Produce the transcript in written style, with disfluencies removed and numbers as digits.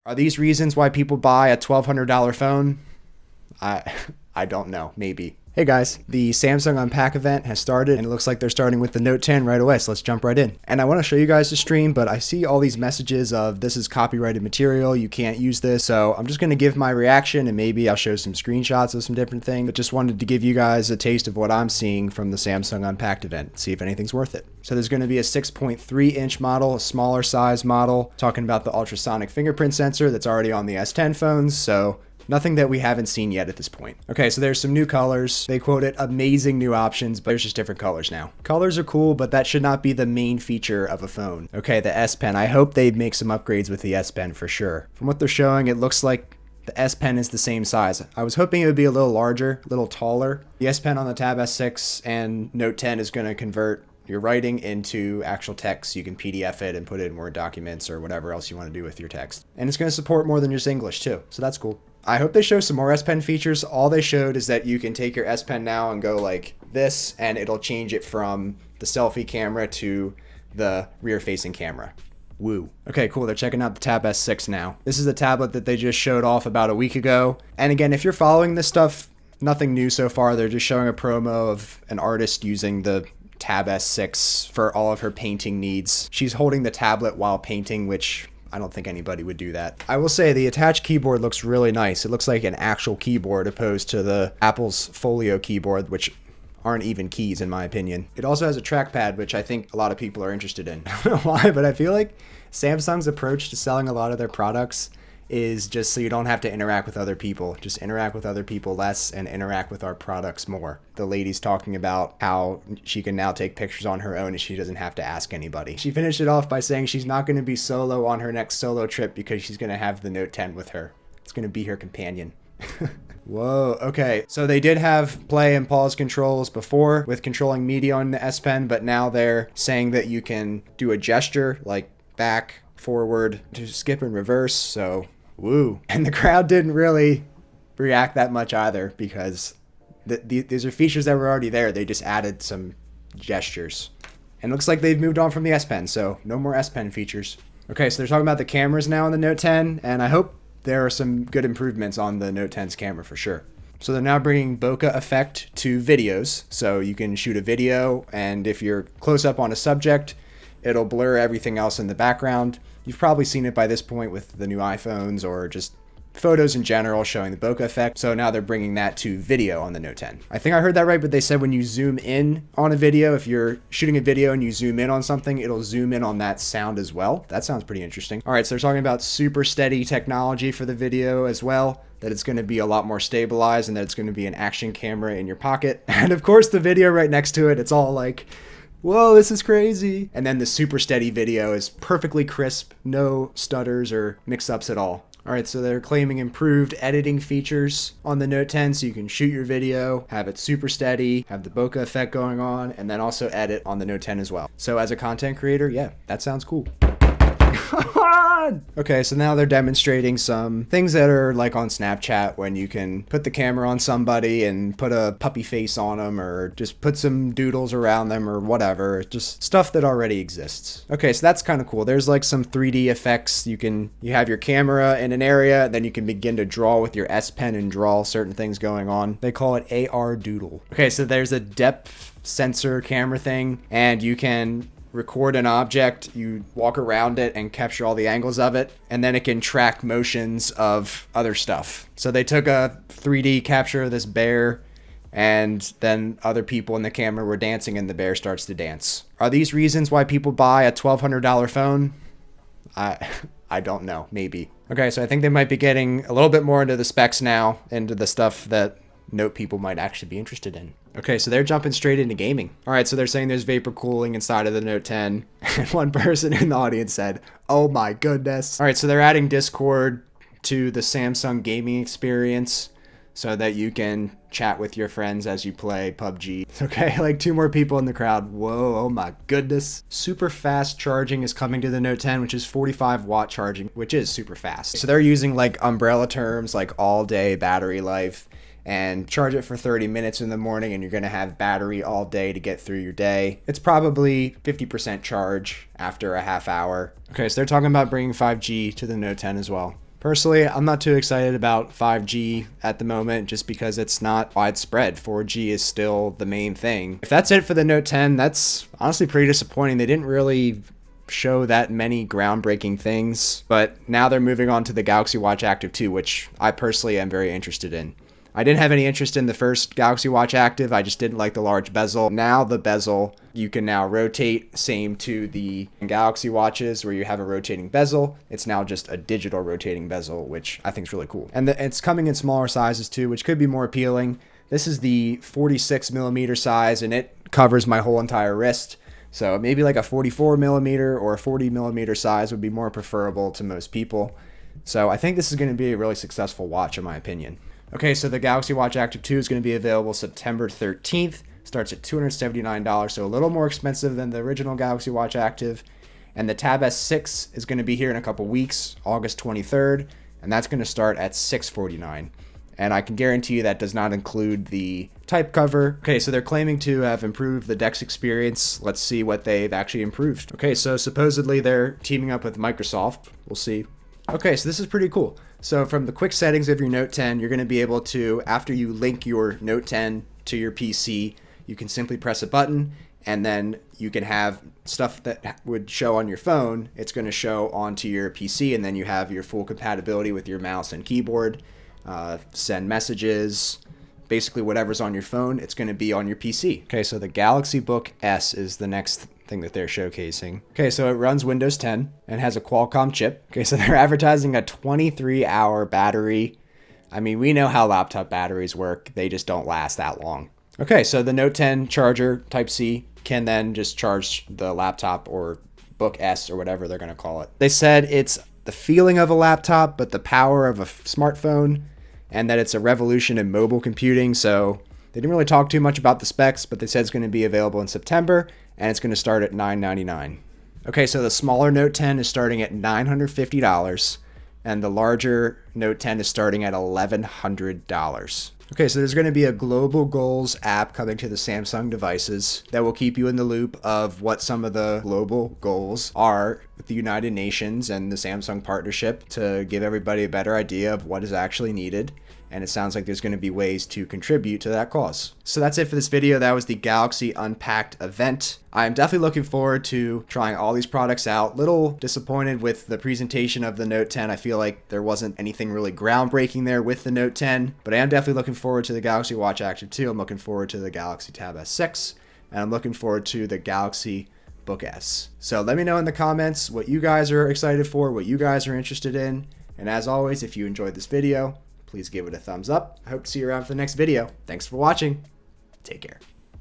Are these reasons why people buy a $1,200 phone? I don't know. Maybe. Hey guys, the Samsung Unpacked event has started and it looks like they're starting with the Note 10 right away, so let's jump right in. And I want to show you guys the stream, but I see all these messages of this is copyrighted material, you can't use this, so I'm just going to give my reaction and maybe I'll show some screenshots of some different things, but just wanted to give you guys a taste of what I'm seeing from the Samsung Unpacked event, see if anything's worth it. So there's going to be a 6.3 inch model, a smaller size model, talking about the ultrasonic fingerprint sensor that's already on the S10 phones, so nothing that we haven't seen yet at this point. Okay, so there's some new colors. They quote it amazing new options, but there's just different colors now. Colors are cool, but that should not be the main feature of a phone. Okay, the S Pen. I hope they make some upgrades with the S Pen for sure. From what they're showing, it looks like the S Pen is the same size. I was hoping it would be a little larger, a little taller. The S Pen on the Tab S6 and Note 10 is going to convert your writing into actual text. You can PDF it and put it in Word documents or whatever else you want to do with your text. And it's going to support more than just English too, so that's cool. I hope they show some more S Pen features. All they showed is that you can take your S Pen now and go like this, and it'll change it from the selfie camera to the rear-facing camera. Woo. Okay, cool. They're checking out the Tab S6 now. This is the tablet that they just showed off about a week ago. And again, if you're following this stuff, nothing new so far. They're just showing a promo of an artist using the Tab S6 for all of her painting needs. She's holding the tablet while painting, which I don't think anybody would do that. I will say the attached keyboard looks really nice. It looks like an actual keyboard opposed to the Apple's Folio keyboard, which aren't even keys in my opinion. It also has a trackpad, which I think a lot of people are interested in. I don't know why, but I feel like Samsung's approach to selling a lot of their products is just so you don't have to interact with other people. Just interact with other people less and interact with our products more. The lady's talking about how she can now take pictures on her own and she doesn't have to ask anybody. She finished it off by saying she's not going to be solo on her next solo trip because she's going to have the Note 10 with her. It's going to be her companion. Whoa, okay. So they did have play and pause controls before with controlling media on the S Pen, but now they're saying that you can do a gesture like back, forward, to skip and reverse, so woo. And the crowd didn't really react that much either because these are features that were already there. They just added some gestures. And it looks like they've moved on from the S Pen, so no more S Pen features. Okay, so they're talking about the cameras now on the Note 10, and I hope there are some good improvements on the Note 10's camera for sure. So they're now bringing bokeh effect to videos, so you can shoot a video, and if you're close up on a subject, it'll blur everything else in the background. You've probably seen it by this point with the new iPhones or just photos in general showing the bokeh effect. So now they're bringing that to video on the Note 10. I think I heard that right, but they said when you zoom in on a video, if you're shooting a video and you zoom in on something, it'll zoom in on that sound as well. That sounds pretty interesting. All right, so they're talking about super steady technology for the video as well, that it's going to be a lot more stabilized and that it's going to be an action camera in your pocket. And of course, the video right next to it, it's all like, whoa, this is crazy. And then the super steady video is perfectly crisp, no stutters or mix-ups at all. All right, so they're claiming improved editing features on the Note 10 so you can shoot your video, have it super steady, have the bokeh effect going on, and then also edit on the Note 10 as well. So as a content creator, yeah, that sounds cool. Okay, so now they're demonstrating some things that are like on Snapchat when you can put the camera on somebody and put a puppy face on them or just put some doodles around them or whatever, just stuff that already exists. Okay, so that's kind of cool. There's like some 3D effects. You have your camera in an area, then you can begin to draw with your S Pen and draw certain things going on. They call it AR doodle. Okay, so there's a depth sensor camera thing and you can record an object, you walk around it and capture all the angles of it, and then it can track motions of other stuff. So they took a 3D capture of this bear, and then other people in the camera were dancing and the bear starts to dance. Are these reasons why people buy a $1,200 phone? I don't know, maybe. Okay, so I think they might be getting a little bit more into the specs now, into the stuff that Note people might actually be interested in. Okay, so they're jumping straight into gaming. All right, so they're saying there's vapor cooling inside of the Note 10. And one person in the audience said, oh my goodness. All right, so they're adding Discord to the Samsung gaming experience so that you can chat with your friends as you play PUBG. Okay, like 2 more people in the crowd. Whoa, oh my goodness. Super fast charging is coming to the Note 10, which is 45-watt charging, which is super fast. So they're using like umbrella terms like all day battery life, and charge it for 30 minutes in the morning and you're going to have battery all day to get through your day. It's probably 50% charge after a half hour. Okay, so they're talking about bringing 5G to the Note 10 as well. Personally, I'm not too excited about 5G at the moment just because it's not widespread. 4G is still the main thing. If that's it for the Note 10, that's honestly pretty disappointing. They didn't really show that many groundbreaking things, but now they're moving on to the Galaxy Watch Active 2, which I personally am very interested in. I didn't have any interest in the first Galaxy Watch Active. I just didn't like the large bezel. Now the bezel, you can now rotate, same to the Galaxy Watches where you have a rotating bezel. It's now just a digital rotating bezel, which I think is really cool. And it's coming in smaller sizes too, which could be more appealing. This is the 46 millimeter size and it covers my whole entire wrist. So maybe like a 44 millimeter or a 40 millimeter size would be more preferable to most people. So I think this is going to be a really successful watch in my opinion. Okay, so the Galaxy Watch Active 2 is going to be available September 13th. Starts at $279, so a little more expensive than the original Galaxy Watch Active. And the Tab S6 is going to be here in a couple weeks, August 23rd, and that's going to start at $649. And I can guarantee you that does not include the type cover. Okay, so they're claiming to have improved the DeX experience. Let's see what they've actually improved. Okay, so supposedly they're teaming up with Microsoft. We'll see. Okay, so this is pretty cool. So from the quick settings of your Note 10, you're going to be able to, after you link your Note 10 to your PC, you can simply press a button and then you can have stuff that would show on your phone. It's going to show onto your PC and then you have your full compatibility with your mouse and keyboard, send messages, basically whatever's on your phone, it's going to be on your PC. Okay, so the Galaxy Book S is the next thing that they're showcasing. Okay, so it runs Windows 10 and has a Qualcomm chip. Okay, so they're advertising a 23-hour battery. I mean, we know how laptop batteries work. They just don't last that long. Okay, so the Note 10 charger Type-C can then just charge the laptop or Book S or whatever they're going to call it. They said it's the feeling of a laptop, but the power of a smartphone, and that it's a revolution in mobile computing. So they didn't really talk too much about the specs, but they said it's going to be available in September, and it's going to start at $999. Okay, so the smaller Note 10 is starting at $950, and the larger Note 10 is starting at $1,100. Okay, so there's going to be a Global Goals app coming to the Samsung devices that will keep you in the loop of what some of the global goals are with the United Nations and the Samsung partnership to give everybody a better idea of what is actually needed. And it sounds like there's going to be ways to contribute to that cause. So that's it for this video. That was the Galaxy Unpacked event. I'm definitely looking forward to trying all these products out. Little disappointed with the presentation of the Note 10. I feel like there wasn't anything really groundbreaking there with the Note 10, but I am definitely looking forward to the Galaxy Watch Active 2. I'm looking forward to the Galaxy Tab S6, and I'm looking forward to the Galaxy Book S. So let me know in the comments what you guys are excited for, what you guys are interested in. And as always, if you enjoyed this video, please give it a thumbs up. I hope to see you around for the next video. Thanks for watching. Take care.